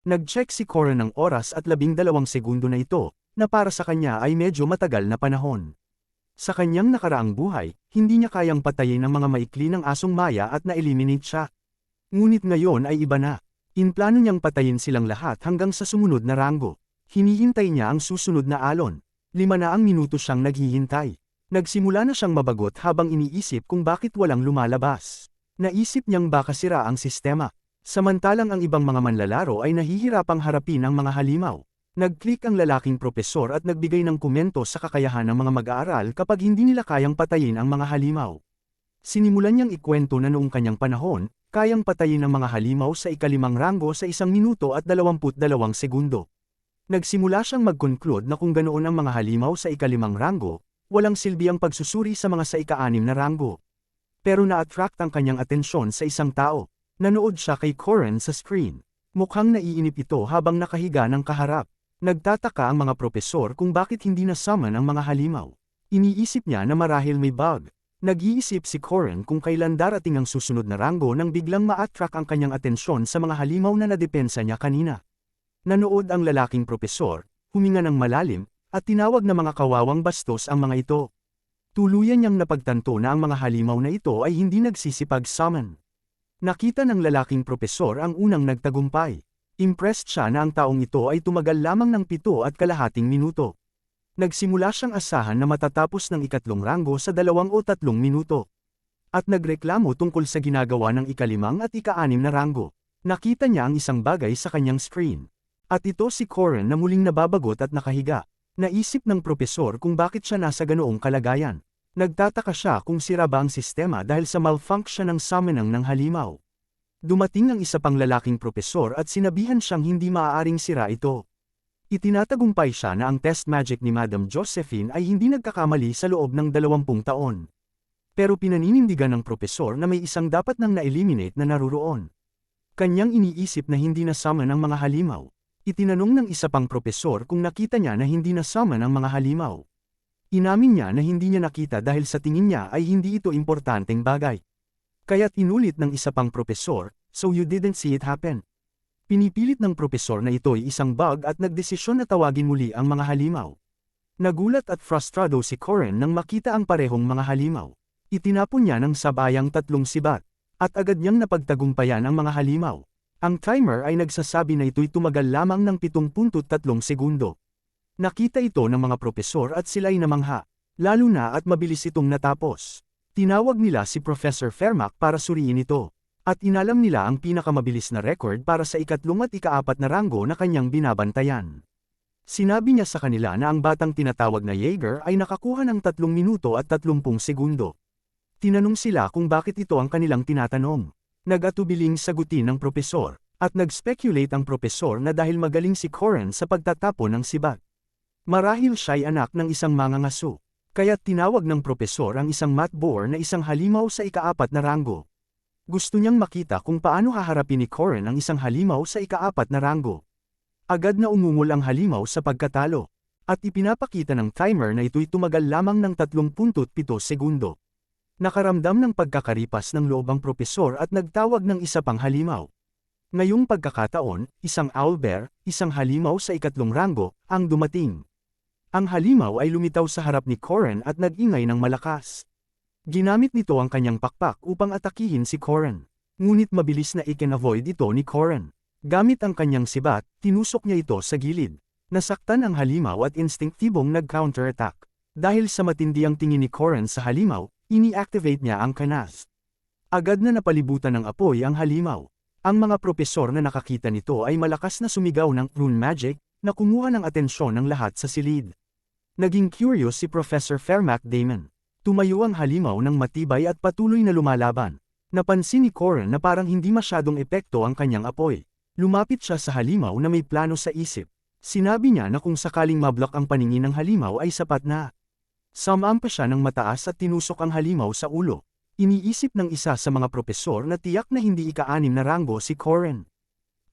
Nag-check si Corin ng oras at 12 segundo na ito, na para sa kanya ay medyo matagal na panahon. Sa kanyang nakaraang buhay, hindi niya kayang patayin ang mga maikli ng asong maya at na-eliminate siya. Ngunit ngayon ay iba na. Inplano niyang patayin silang lahat hanggang sa sumunod na ranggo. Hinihintay niya ang susunod na alon. 5 na ang minuto siyang naghihintay. Nagsimula na siyang mabagot habang iniisip kung bakit walang lumalabas. Naisip niyang baka sira ang sistema. Samantalang ang ibang mga manlalaro ay nahihirapang harapin ang mga halimaw. Nag-click ang lalaking propesor at nagbigay ng komento sa kakayahan ng mga mag-aaral kapag hindi nila kayang patayin ang mga halimaw. Sinimulan niyang ikwento na noong kanyang panahon, kayang patayin ang mga halimaw sa ika-5 ranggo sa 1 minuto at 22 segundo. Nagsimula siyang mag-conclude na kung ganoon ang mga halimaw sa ika-5 ranggo, walang silbi ang pagsusuri sa mga sa ika-6 na ranggo. Pero na-attract ang kanyang atensyon sa isang tao. Nanood siya kay Corin sa screen. Mukhang naiinip ito habang nakahiga ng kaharap. Nagtataka ang mga propesor kung bakit hindi na-summon ang mga halimaw. Iniisip niya na marahil may bug. Nag-iisip si Corin kung kailan darating ang susunod na ranggo nang biglang ma-attract ang kanyang atensyon sa mga halimaw na nadepensa niya kanina. Nanood ang lalaking propesor, huminga ng malalim, at tinawag na mga kawawang bastos ang mga ito. Tuluyan niyang napagtanto na ang mga halimaw na ito ay hindi nagsisipag-summon. Nakita ng lalaking propesor ang unang nagtagumpay. Impressed siya na ang taong ito ay tumagal lamang ng 7.5 minuto. Nagsimula siyang asahan na matatapos ng ika-3 ranggo sa 2 o 3 minuto. At nagreklamo tungkol sa ginagawa ng ika-5 at ika-6 na ranggo. Nakita niya ang isang bagay sa kanyang screen. At ito si Corin na muling nababagot at nakahiga. Naisip ng propesor kung bakit siya nasa ganoong kalagayan. Nagtataka siya kung sira ba ang sistema dahil sa malfunction ng summoning ng halimaw. Dumating ang isa pang lalaking propesor at sinabihan siyang hindi maaaring sira ito. Itinatagumpay siya na ang test magic ni Madam Josephine ay hindi nagkakamali sa loob ng 20 taon. Pero pinaninindigan ng propesor na may isang dapat nang na-eliminate na naruroon. Kanyang iniisip na hindi na-summon ang mga halimaw. Itinanong ng isa pang propesor kung nakita niya na hindi na-summon ang mga halimaw. Inamin niya na hindi niya nakita dahil sa tingin niya ay hindi ito importanteng bagay. Kaya't inulit ng isa pang propesor, "So you didn't see it happen?" Pinipilit ng propesor na ito ay isang bug at nagdesisyon na tawagin muli ang mga halimaw. Nagulat at frustrado si Corin nang makita ang parehong mga halimaw. Itinapon niya ng sabayang 3 sibat, at agad niyang napagtagumpayan ang mga halimaw. Ang timer ay nagsasabi na ito'y tumagal lamang ng 7.3 segundo. Nakita ito ng mga propesor at sila'y namangha, lalo na at mabilis itong natapos. Tinawag nila si Professor Fermac para suriin ito, at inalam nila ang pinakamabilis na record para sa ika-3 at ika-4 na ranggo na kanyang binabantayan. Sinabi niya sa kanila na ang batang tinatawag na Jaeger ay nakakuha ng 3 minuto at 30 segundo. Tinanong sila kung bakit ito ang kanilang tinatanong. Nag-atubiling sagutin ng propesor, at nag-speculate ang propesor na dahil magaling si Corin sa pagtatapon ng sibat. Marahil siya'y anak ng isang mangangaso. Kaya't tinawag ng propesor ang isang matbor na isang halimaw sa ika-4 na ranggo. Gusto niyang makita kung paano haharapin ni Corin ang isang halimaw sa ika-4 na ranggo. Agad na umungol ang halimaw sa pagkatalo, at ipinapakita ng timer na ito'y tumagal lamang ng 3.7 segundo. Nakaramdam ng pagkakaripas ng loob ang propesor at nagtawag ng isa pang halimaw. Ngayong pagkakataon, isang owlbear, isang halimaw sa ika-3 ranggo, ang dumating. Ang halimaw ay lumitaw sa harap ni Corin at nag-ingay ng malakas. Ginamit nito ang kanyang pakpak upang atakihin si Corin. Ngunit mabilis na i-avoid ito ni Corin. Gamit ang kanyang sibat, tinusok niya ito sa gilid. Nasaktan ang halimaw at instinktibong nag-counterattack. Dahil sa matindi ang tingin ni Corin sa halimaw, ini-activate niya ang kanas. Agad na napalibutan ng apoy ang halimaw. Ang mga propesor na nakakita nito ay malakas na sumigaw ng rune magic, na kumuha ng atensyon ng lahat sa silid. Naging curious si Professor Fermac Damon. Tumayo ang halimaw ng matibay at patuloy na lumalaban. Napansin ni Corin na parang hindi masyadong epekto ang kanyang apoy. Lumapit siya sa halimaw na may plano sa isip. Sinabi niya na kung sakaling mablock ang paningin ng halimaw ay sapat na. Sumampa siya ng mataas at tinusok ang halimaw sa ulo. Iniisip ng isa sa mga propesor na tiyak na hindi ika-6 na ranggo si Corin.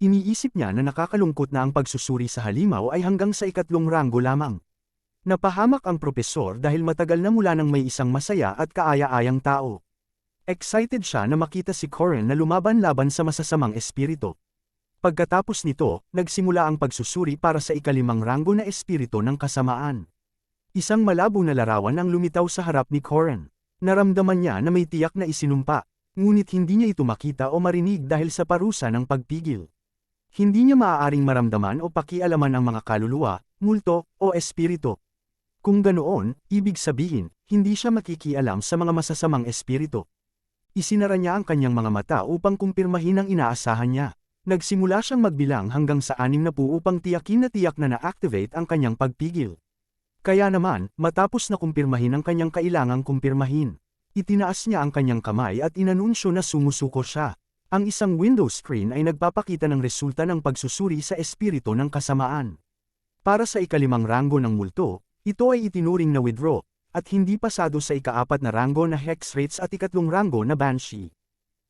Iniisip niya na nakakalungkot na ang pagsusuri sa halimaw ay hanggang sa ika-3 ranggo lamang. Napahamak ang propesor dahil matagal na mula nang may isang masaya at kaaya-ayang tao. Excited siya na makita si Corin na lumaban-laban sa masasamang espiritu. Pagkatapos nito, nagsimula ang pagsusuri para sa ikalimang ranggo na espiritu ng kasamaan. Isang malabo na larawan ang lumitaw sa harap ni Corin. Naramdaman niya na may tiyak na isinumpa, ngunit hindi niya ito makita o marinig dahil sa parusa ng pagpigil. Hindi niya maaaring maramdaman o pakialaman ang mga kaluluwa, multo, o espiritu. Kung ganoon, ibig sabihin, hindi siya makikialam sa mga masasamang espiritu. Isinara niya ang kanyang mga mata upang kumpirmahin ang inaasahan niya. Nagsimula siyang magbilang hanggang sa 60 upang tiyakin na tiyak na na-activate ang kanyang pagpigil. Kaya naman, matapos na kumpirmahin ang kanyang kailangang kumpirmahin, itinaas niya ang kanyang kamay at inanunsyo na sumusuko siya. Ang isang window screen ay nagpapakita ng resulta ng pagsusuri sa espiritu ng kasamaan. Para sa ikalimang ranggo ng multo, ito ay itinuring na withdraw, at hindi pasado sa ikaapat na ranggo na hex rates at ikatlong ranggo na banshee.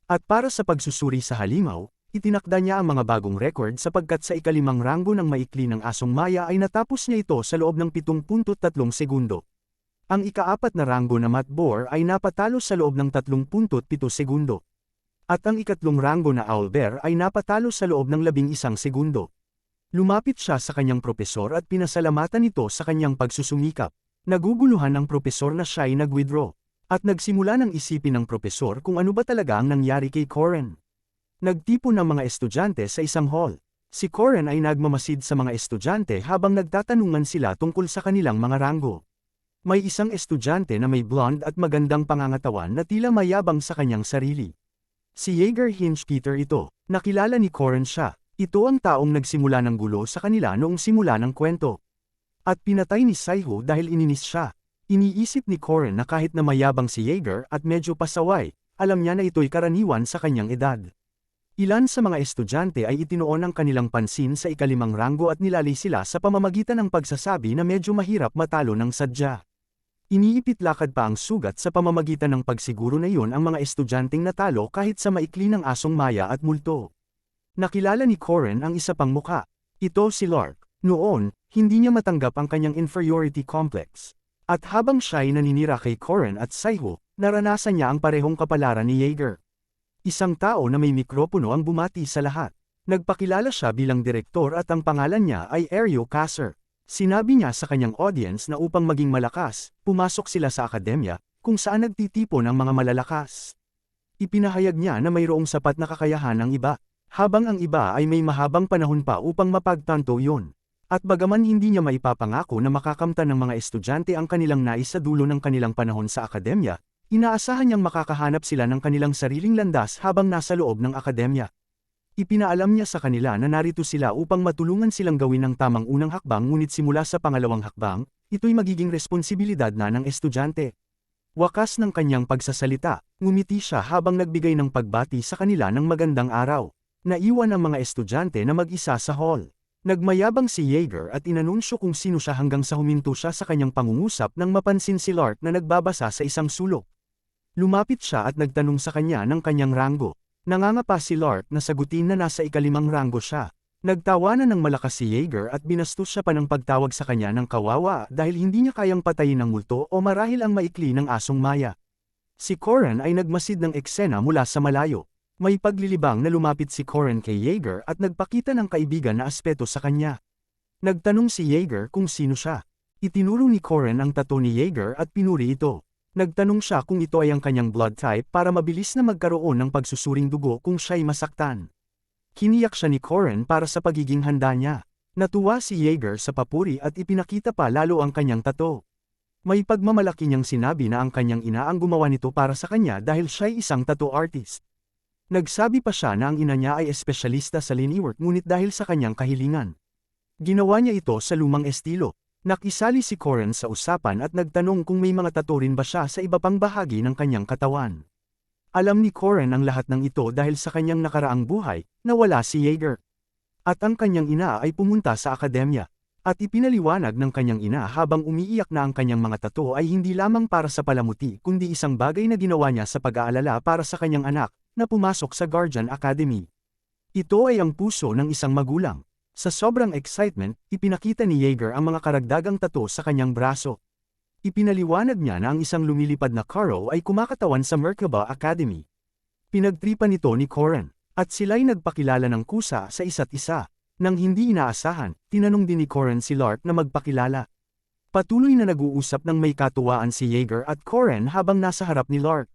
At para sa pagsusuri sa halimaw, itinakda niya ang mga bagong record sapagkat sa ikalimang ranggo ng maikli ng asong maya ay natapos niya ito sa loob ng 7.3 segundo. Ang ikaapat na ranggo na matbor ay napatalo sa loob ng 3.7 segundo. At ang ikatlong ranggo na owlbear ay napatalo sa loob ng 11 segundo. Lumapit siya sa kanyang propesor at pinasalamatan ito sa kanyang pagsusumikap. Naguguluhan ang propesor na siya ay nag-withdraw. At nagsimula ng isipin ng propesor kung ano ba talaga ang nangyari kay Corin. Nagtipon ng mga estudyante sa isang hall. Si Corin ay nagmamasid sa mga estudyante habang nagtatanungan sila tungkol sa kanilang mga ranggo. May isang estudyante na may blonde at magandang pangangatawan na tila mayabang sa kanyang sarili. Si Jaeger Hinchpeter ito. Nakilala ni Corin siya. Ito ang taong nagsimula ng gulo sa kanila noong simula ng kwento. At pinatay ni Saiho dahil ininis siya. Iniisip ni Corin na kahit na mayabang si Jaeger at medyo pasaway, alam niya na ito'y karaniwan sa kanyang edad. Ilan sa mga estudyante ay itinuon ang kanilang pansin sa ikalimang ranggo at nilali sila sa pamamagitan ng pagsasabi na medyo mahirap matalo ng sadya. Iniipit lakad pa ang sugat sa pamamagitan ng pagsiguro na iyon ang mga estudyanteng natalo kahit sa maikli ng asong maya at multo. Nakilala ni Corin ang isa pang mukha. Ito si Lark. Noon, hindi niya matanggap ang kanyang inferiority complex. At habang siya ay naninira kay Corin at Saiho, naranasan niya ang parehong kapalaran ni Jaeger. Isang tao na may mikropono ang bumati sa lahat. Nagpakilala siya bilang direktor at ang pangalan niya ay Ario Kasser. Sinabi niya sa kanyang audience na upang maging malakas, pumasok sila sa akademya, kung saan nagtitipon ang mga malalakas. Ipinahayag niya na mayroong sapat na kakayahan ang iba, habang ang iba ay may mahabang panahon pa upang mapagtanto yun. At bagaman hindi niya maipapangako na makakamtan ng mga estudyante ang kanilang nais sa dulo ng kanilang panahon sa akademya, inaasahan niyang makakahanap sila ng kanilang sariling landas habang nasa loob ng akademya. Ipinaalam niya sa kanila na narito sila upang matulungan silang gawin ang tamang unang hakbang ngunit simula sa pangalawang hakbang, ito'y magiging responsibilidad na ng estudyante. Wakas ng kanyang pagsasalita, ngumiti siya habang nagbigay ng pagbati sa kanila ng magandang araw. Naiwan ang mga estudyante na mag-isa sa hall. Nagmayabang si Jaeger at inanunsyo kung sino siya hanggang sa huminto siya sa kanyang pangungusap nang mapansin si Lark na nagbabasa sa isang sulok. Lumapit siya at nagtanong sa kanya ng kanyang ranggo. Nangangapa si Lark na sagutin na nasa ikalimang ranggo siya. Nagtawanan ng malakas si Jaeger at binastos siya pa ng pagtawag sa kanya ng kawawa dahil hindi niya kayang patayin ng multo o marahil ang maikli ng asong maya. Si Corin ay nagmasid ng eksena mula sa malayo. May paglilibang na lumapit si Corin kay Jaeger at nagpakita ng kaibigan na aspeto sa kanya. Nagtanong si Jaeger kung sino siya. Itinuro ni Corin ang tattoo ni Jaeger at pinuri ito. Nagtanong siya kung ito ay ang kanyang blood type para mabilis na magkaroon ng pagsusuring dugo kung siya'y masaktan. Kiniyak siya ni Corin para sa pagiging handa niya. Natuwa si Jaeger sa papuri at ipinakita pa lalo ang kanyang tattoo. May pagmamalaki niyang sinabi na ang kanyang ina ang gumawa nito para sa kanya dahil siya'y isang tattoo artist. Nagsabi pa siya na ang ina niya ay espesyalista sa linework ngunit dahil sa kanyang kahilingan. Ginawa niya ito sa lumang estilo. Nakisali si Corin sa usapan at nagtanong kung may mga tattoo rin ba siya sa iba pang bahagi ng kanyang katawan. Alam ni Corin ang lahat ng ito dahil sa kanyang nakaraang buhay, na wala si Jaeger. At ang kanyang ina ay pumunta sa akademya. At ipinaliwanag ng kanyang ina habang umiiyak na ang kanyang mga tattoo ay hindi lamang para sa palamuti kundi isang bagay na ginawa niya sa pag-aalala para sa kanyang anak, na pumasok sa Guardian Academy. Ito ay ang puso ng isang magulang. Sa sobrang excitement, ipinakita ni Jaeger ang mga karagdagang tattoo sa kanyang braso. Ipinaliwanag niya na ang isang lumilipad na Karo ay kumakatawan sa Merkaba Academy. Pinagtripan ito ni Corin. At sila'y nagpakilala ng kusa sa isa't isa. Nang hindi inaasahan, tinanong din ni Corin si Lark na magpakilala. Patuloy na nag-uusap ng may katuwaan si Yeager at Corin habang nasa harap ni Lark.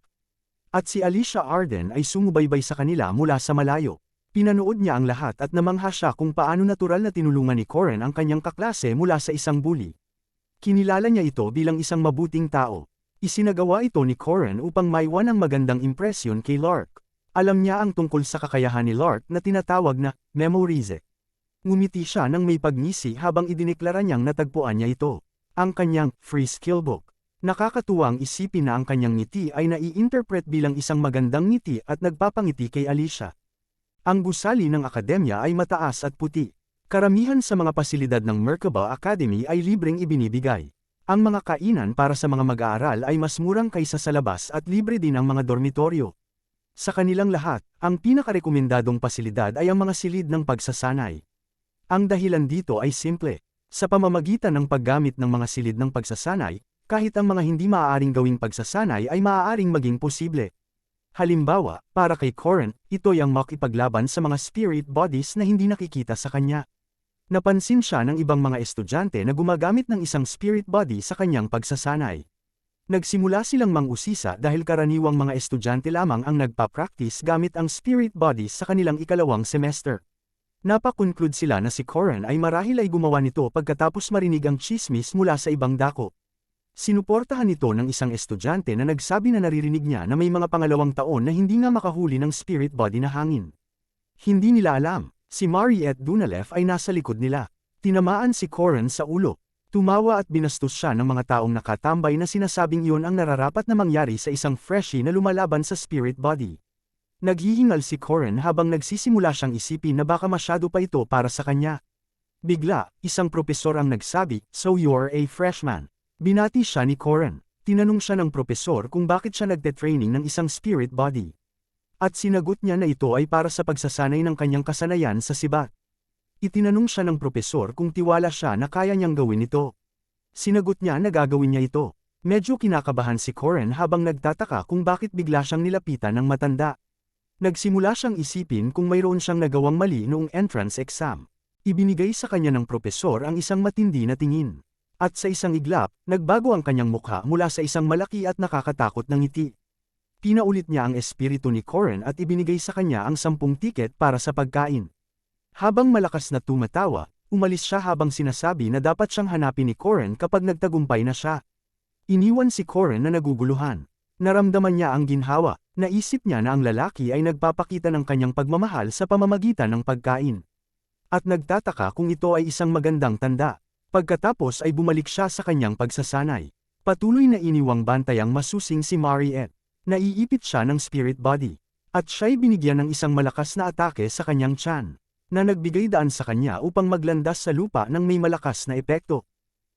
At si Alicia Arden ay sumubaybay sa kanila mula sa malayo. Pinanood niya ang lahat at namangha siya kung paano natural na tinulungan ni Corin ang kanyang kaklase mula sa isang bully. Kinilala niya ito bilang isang mabuting tao. Isinagawa ito ni Corin upang maiwan ang magandang impresyon kay Lark. Alam niya ang tungkol sa kakayahan ni Lark na tinatawag na memorize. Ngumiti siya nang may pagngisi habang idineklara niyang natagpuan niya ito. Ang kanyang free skill book. Nakakatuwang isipin na ang kanyang ngiti ay nai-interpret bilang isang magandang ngiti at nagpapangiti kay Alicia. Ang gusali ng akademya ay mataas at puti. Karamihan sa mga pasilidad ng Merkaba Academy ay libreng ibinibigay. Ang mga kainan para sa mga mag-aaral ay mas murang kaysa sa labas at libre din ang mga dormitoryo. Sa kanilang lahat, ang pinakarekomendadong pasilidad ay ang mga silid ng pagsasanay. Ang dahilan dito ay simple. Sa pamamagitan ng paggamit ng mga silid ng pagsasanay, kahit ang mga hindi maaaring gawing pagsasanay ay maaaring maging posible. Halimbawa, para kay Corin, ito'y ang makipaglaban sa mga spirit bodies na hindi nakikita sa kanya. Napansin siya ng ibang mga estudyante na gumagamit ng isang spirit body sa kanyang pagsasanay. Nagsimula silang mang-usisa dahil karaniwang mga estudyante lamang ang nagpa-practice gamit ang spirit bodies sa kanilang ikalawang semester. Napakonclude sila na si Corin ay marahil ay gumawa nito pagkatapos marinig ang chismis mula sa ibang dako. Sinuportahan ito ng isang estudyante na nagsabi na naririnig niya na may mga pangalawang taon na hindi nga makahuli ng spirit body na hangin. Hindi nila alam. Si Mariette Dunaleff ay nasa likod nila. Tinamaan si Corin sa ulo. Tumawa at binastos siya ng mga taong nakatambay na sinasabing iyon ang nararapat na mangyari sa isang freshie na lumalaban sa spirit body. Naghihingal si Corin habang nagsisimula siyang isipin na baka masyado pa ito para sa kanya. Bigla, isang propesor ang nagsabi, "So you're a freshman." Binati siya ni Corin. Tinanong siya ng propesor kung bakit siya nagte-training ng isang spirit body. At sinagot niya na ito ay para sa pagsasanay ng kanyang kasanayan sa sibat. Itinanong siya ng propesor kung tiwala siya na kaya niyang gawin ito. Sinagot niya na gagawin niya ito. Medyo kinakabahan si Corin habang nagtataka kung bakit bigla siyang nilapitan ng matanda. Nagsimula siyang isipin kung mayroon siyang nagawang mali noong entrance exam. Ibinigay sa kanya ng propesor ang isang matindi na tingin. At sa isang iglap, nagbago ang kanyang mukha mula sa isang malaki at nakakatakot na ngiti. Pinaulit niya ang espiritu ni Corin at ibinigay sa kanya ang 10 tiket para sa pagkain. Habang malakas na tumatawa, umalis siya habang sinasabi na dapat siyang hanapin ni Corin kapag nagtagumpay na siya. Iniwan si Corin na naguguluhan. Naramdaman niya ang ginhawa. Naisip niya na ang lalaki ay nagpapakita ng kanyang pagmamahal sa pamamagitan ng pagkain. At nagtataka kung ito ay isang magandang tanda. Pagkatapos ay bumalik siya sa kanyang pagsasanay. Patuloy na iniwang bantay ang masusing si Mariette. Naiipit siya ng spirit body. At siya'y binigyan ng isang malakas na atake sa kanyang tiyan, na nagbigay daan sa kanya upang maglandas sa lupa ng may malakas na epekto.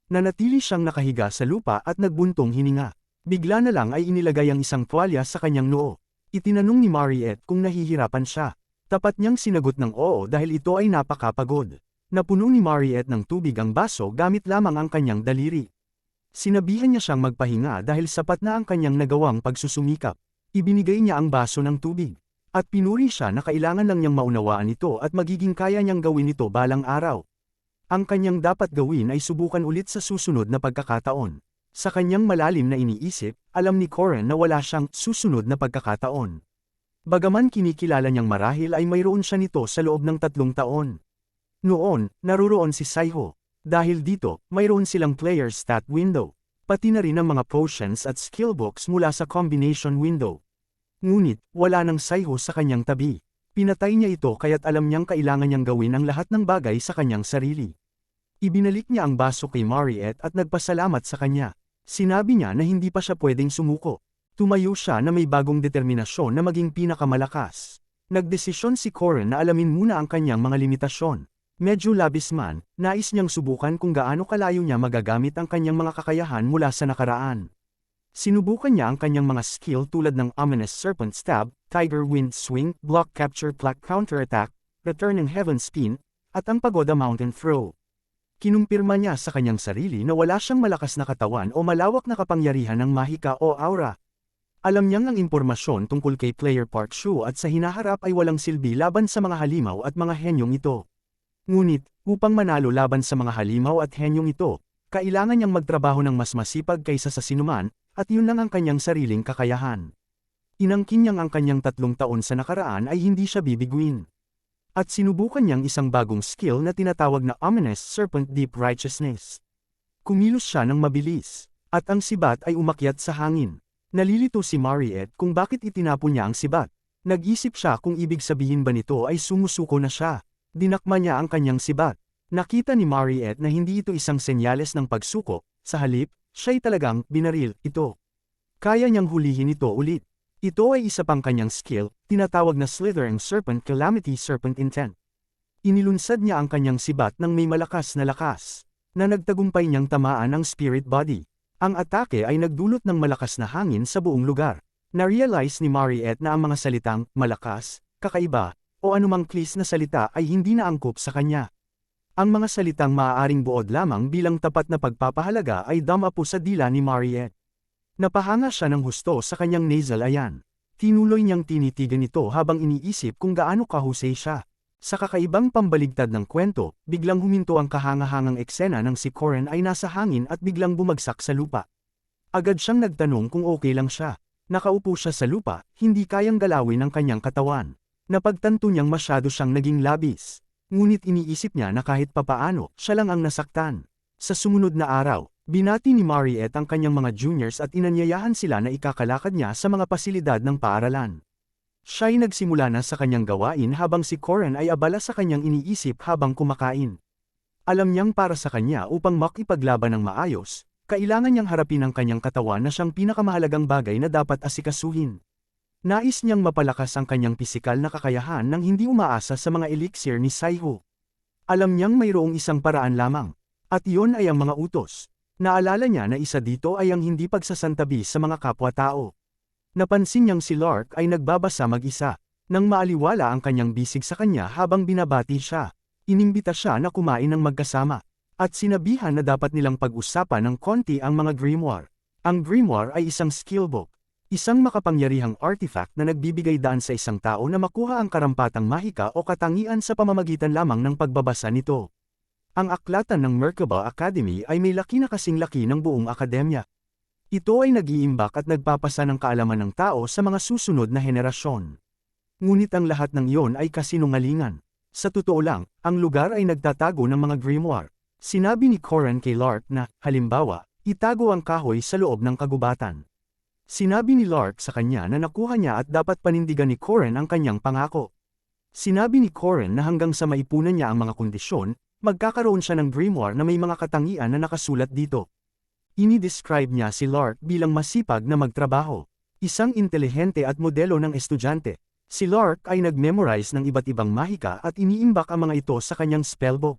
Nanatili siyang nakahiga sa lupa at nagbuntong hininga. Bigla na lang ay inilagay ang isang tuwalya sa kanyang noo. Itinanong ni Mariette kung nahihirapan siya. Tapat niyang sinagot ng oo dahil ito ay napakapagod. Napuno ni Mariette ng tubig ang baso gamit lamang ang kanyang daliri. Sinabihan niya siyang magpahinga dahil sapat na ang kanyang nagawang pagsusumikap. Ibinigay niya ang baso ng tubig. At pinuri siya na kailangan lang niyang maunawaan ito at magiging kaya niyang gawin ito balang araw. Ang kanyang dapat gawin ay subukan ulit sa susunod na pagkakataon. Sa kanyang malalim na iniisip, alam ni Corin na wala siyang susunod na pagkakataon. Bagaman kinikilala niyang marahil ay mayroon siya nito sa loob ng 3 taon. Noon, naruroon si Saiho. Dahil dito, mayroon silang player stat window, pati na rin ang mga potions at skill books mula sa combination window. Ngunit, wala nang Saiho sa kanyang tabi. Pinatay niya ito kaya't alam niyang kailangan niyang gawin ang lahat ng bagay sa kanyang sarili. Ibinalik niya ang baso kay Mariette at nagpasalamat sa kanya. Sinabi niya na hindi pa siya pwedeng sumuko. Tumayo siya na may bagong determinasyon na maging pinakamalakas. Nagdesisyon si Corin na alamin muna ang kanyang mga limitasyon. Medyo labis man, nais niyang subukan kung gaano kalayo niya magagamit ang kanyang mga kakayahan mula sa nakaraan. Sinubukan niya ang kanyang mga skill tulad ng Ominous Serpent Stab, Tiger Wind Swing, Block Capture Plaque Counterattack, Return ng Heaven Spin, at ang Pagoda Mountain Throw. Kinumpirma niya sa kanyang sarili na wala siyang malakas na katawan o malawak na kapangyarihan ng mahika o aura. Alam niyang ang impormasyon tungkol kay Player Park Shu at sa hinaharap ay walang silbi laban sa mga halimaw at mga henyong ito. Ngunit, upang manalo laban sa mga halimaw at henyong ito, kailangan niyang magtrabaho ng mas masipag kaysa sa sinuman, at yun lang ang kanyang sariling kakayahan. Inangkin niyang ang kanyang 3 taon sa nakaraan ay hindi siya bibiguin. At sinubukan niyang isang bagong skill na tinatawag na Ominous Serpent Deep Righteousness. Kumilos siya ng mabilis, at ang sibat ay umakyat sa hangin. Nalilito si Mariette kung bakit itinapon niya ang sibat. Nag-isip siya kung ibig sabihin ba nito ay sumusuko na siya. Dinakma niya ang kanyang sibat. Nakita ni Mariette na hindi ito isang senyales ng pagsuko, sa halip, siya'y talagang binaril ito. Kaya niyang hulihin ito ulit. Ito ay isa pang kanyang skill, tinatawag na Slithering Serpent Calamity Serpent Intent. Inilunsad niya ang kanyang sibat ng may malakas na nagtagumpay niyang tamaan ang spirit body. Ang atake ay nagdulot ng malakas na hangin sa buong lugar. Na-realize ni Mariette na ang mga salitang malakas, kakaiba, o anumang clis na salita ay hindi naangkop sa kanya. Ang mga salitang maaaring buod lamang bilang tapat na pagpapahalaga ay damapo sa dila ni Mariette. Napahanga siya ng husto sa kanyang nasal ayan. Tinuloy niyang tinitigan ito habang iniisip kung gaano kahusay siya. Sa kakaibang pambaligtad ng kwento, biglang huminto ang kahangahangang eksena ng si Corin ay nasa hangin at biglang bumagsak sa lupa. Agad siyang nagtanong kung okay lang siya. Nakaupo siya sa lupa, hindi kayang galawin ang kanyang katawan. Napagtanto niyang masyado siyang naging labis. Ngunit iniisip niya na kahit papaano, siya lang ang nasaktan. Sa sumunod na araw, binati ni Mariette ang kanyang mga juniors at inanyayahan sila na ikakalakad niya sa mga pasilidad ng paaralan. Siya'y nagsimula na sa kanyang gawain habang si Corin ay abala sa kanyang iniisip habang kumakain. Alam niyang para sa kanya upang makipaglaban ng maayos, kailangan niyang harapin ang kanyang katawan na siyang pinakamahalagang bagay na dapat asikasuhin. Nais niyang mapalakas ang kanyang pisikal na kakayahan nang hindi umaasa sa mga elixir ni Saiho. Alam niyang mayroong isang paraan lamang, at iyon ay ang mga utos. Naalala niya na isa dito ay ang hindi pagsasantabi sa mga kapwa-tao. Napansin niyang si Lark ay nagbabasa mag-isa. Nang maaliwala ang kanyang bisig sa kanya habang binabati siya, inimbita siya na kumain ng magkasama. At sinabihan na dapat nilang pag-usapan ng konti ang mga grimoire. Ang grimoire ay isang skillbook. Isang makapangyarihang artifact na nagbibigay daan sa isang tao na makuha ang karampatang mahika o katangian sa pamamagitan lamang ng pagbabasa nito. Ang aklatan ng Merkaba Academy ay may laki na kasing laki ng buong akademya. Ito ay nag-iimbak at nagpapasa ng kaalaman ng tao sa mga susunod na henerasyon. Ngunit ang lahat ng iyon ay kasinungalingan. Sa totoo lang, ang lugar ay nagtatago ng mga grimoire. Sinabi ni Corin kay Lark na, halimbawa, itago ang kahoy sa loob ng kagubatan. Sinabi ni Lark sa kanya na nakuha niya at dapat panindigan ni Corin ang kanyang pangako. Sinabi ni Corin na hanggang sa maipunan niya ang mga kondisyon, magkakaroon siya ng grimoire na may mga katangian na nakasulat dito. Ini-describe niya si Lark bilang masipag na magtrabaho. Isang intelihente at modelo ng estudyante. Si Lark ay nag-memorize ng iba't ibang mahika at iniimbak ang mga ito sa kanyang spellbook.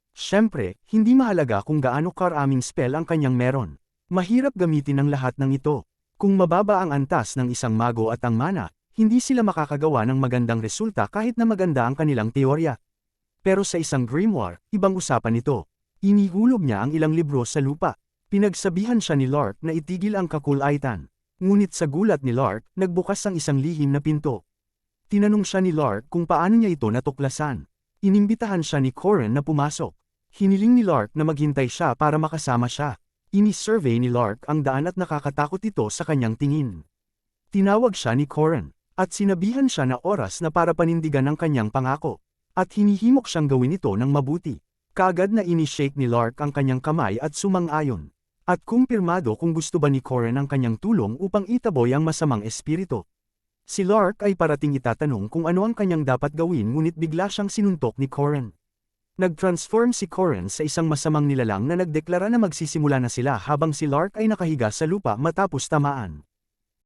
Siyempre, hindi mahalaga kung gaano karaming spell ang kanyang meron. Mahirap gamitin ang lahat ng ito. Kung mababa ang antas ng isang mago at ang mana, hindi sila makakagawa ng magandang resulta kahit na maganda ang kanilang teorya. Pero sa isang grimoire, ibang usapan ito. Inihulog niya ang ilang libro sa lupa. Pinagsabihan siya ni Lark na itigil ang kakulaitan. Ngunit sa gulat ni Lark, nagbukas ang isang lihim na pinto. Tinanong siya ni Lark kung paano niya ito natuklasan. Inimbitahan siya ni Corin na pumasok. Hiniling ni Lark na maghintay siya para makasama siya. Ini-survey ni Lark ang daan at nakakatakot ito sa kanyang tingin. Tinawag siya ni Corin, at sinabihan siya na oras na para panindigan ang kanyang pangako. At hinihimok siyang gawin ito ng mabuti. Kaagad na ini-shake ni Lark ang kanyang kamay at sumang-ayon. At kumpirmado kung gusto ba ni Corin ang kanyang tulong upang itaboy ang masamang espiritu. Si Lark ay parating itatanong kung ano ang kanyang dapat gawin ngunit bigla siyang sinuntok ni Corin. Nag-transform si Corin sa isang masamang nilalang na nagdeklara na magsisimula na sila habang si Lark ay nakahiga sa lupa matapos tamaan.